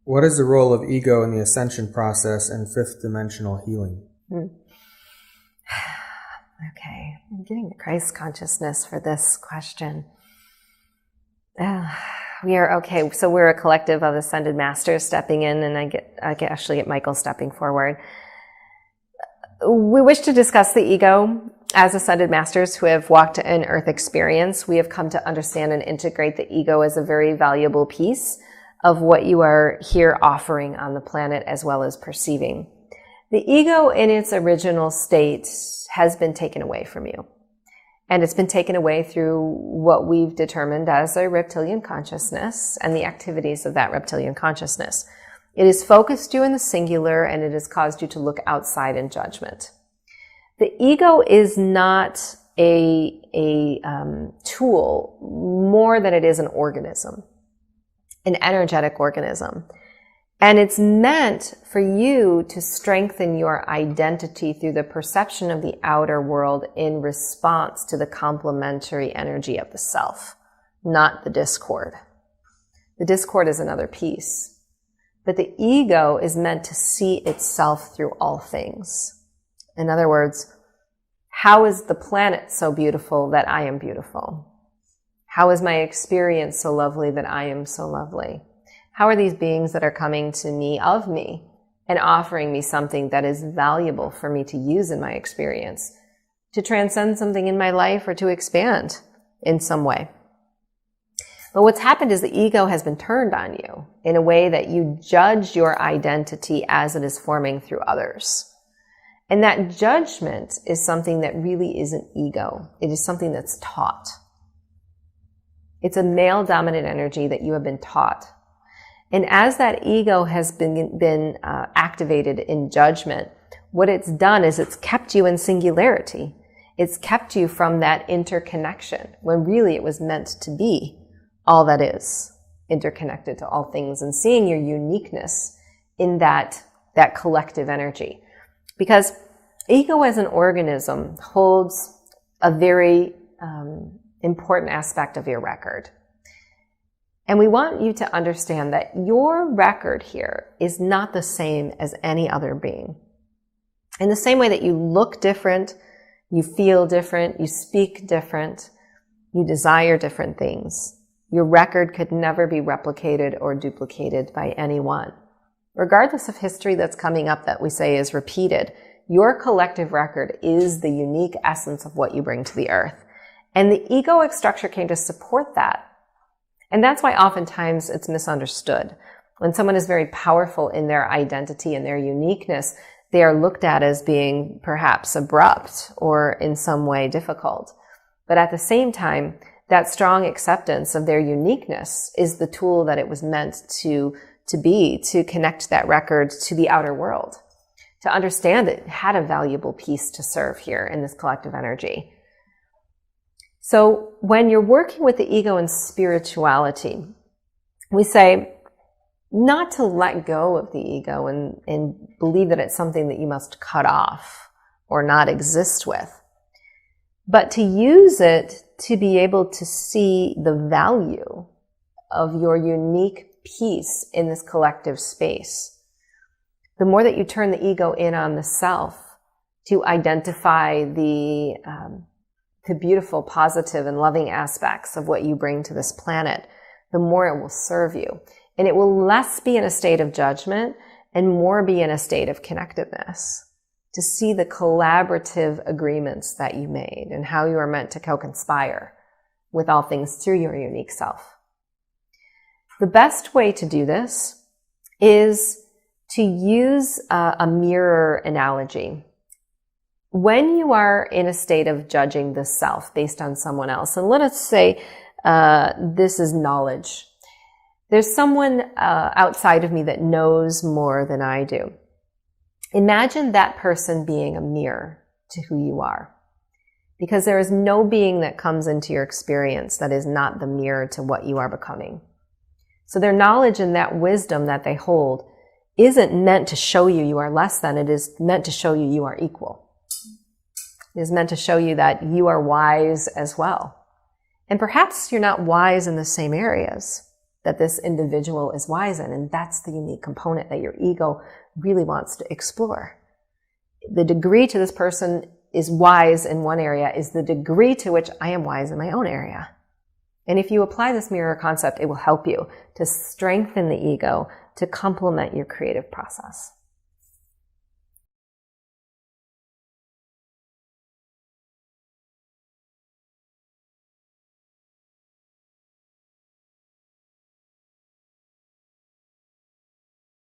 What is the role of ego in the ascension process and fifth dimensional healing? Okay, I'm getting the Christ consciousness for this question. So we're a collective of ascended masters stepping in, and I actually get Michael stepping forward. We wish to discuss the ego. As ascended masters who have walked an earth experience, we have come to understand and integrate the ego as a very valuable piece of what you are here offering on the planet, as well as perceiving. The ego in its original state has been taken away from you. And it's been taken away through what we've determined as a reptilian consciousness and the activities of that reptilian consciousness. It has focused you in the singular, and it has caused you to look outside in judgment. The ego is not a tool more than it is an organism, an energetic organism. And it's meant for you to strengthen your identity through the perception of the outer world in response to the complementary energy of the self, not the discord. The discord is another piece. But the ego is meant to see itself through all things. In other words, how is the planet so beautiful that I am beautiful? How is my experience so lovely that I am so lovely? How are these beings that are coming to me of me and offering me something that is valuable for me to use in my experience, to transcend something in my life or to expand in some way? But what's happened is the ego has been turned on you in a way that you judge your identity as it is forming through others. And that judgment is something that really isn't ego. It is something that's taught. It's a male-dominant energy that you have been taught. And as that ego has been activated in judgment, what it's done is it's kept you in singularity. It's kept you from that interconnection, when really it was meant to be all that is, interconnected to all things, and seeing your uniqueness in that collective energy. Because ego as an organism holds a very important aspect of your record. And we want you to understand that your record here is not the same as any other being. In the same way that you look different, you feel different, you speak different, you desire different things, your record could never be replicated or duplicated by anyone. Regardless of history that's coming up that we say is repeated, your collective record is the unique essence of what you bring to the earth. And the egoic structure came to support that. And that's why oftentimes it's misunderstood. When someone is very powerful in their identity and their uniqueness, they are looked at as being perhaps abrupt or in some way difficult. But at the same time, that strong acceptance of their uniqueness is the tool that it was meant to be, to connect that record to the outer world, to understand it had a valuable piece to serve here in this collective energy. So when you're working with the ego in spirituality, we say not to let go of the ego and believe that it's something that you must cut off or not exist with, but to use it to be able to see the value of your unique piece in this collective space. The more that you turn the ego in on the self to identify the beautiful, positive, and loving aspects of what you bring to this planet, the more it will serve you. And it will less be in a state of judgment and more be in a state of connectedness, to see the collaborative agreements that you made and how you are meant to co-conspire with all things through your unique self. The best way to do this is to use a mirror analogy. When you are in a state of judging the self based on someone else, and let us say this is knowledge. There's someone outside of me that knows more than I do. Imagine that person being a mirror to who you are. Because there is no being that comes into your experience that is not the mirror to what you are becoming. So their knowledge and that wisdom that they hold isn't meant to show you you are less than, it is meant to show you you are equal. It is meant to show you that you are wise as well. And perhaps you're not wise in the same areas, that this individual is wise in. And that's the unique component that your ego really wants to explore. The degree to this person is wise in one area is the degree to which I am wise in my own area. And if you apply this mirror concept, it will help you to strengthen the ego to complement your creative process.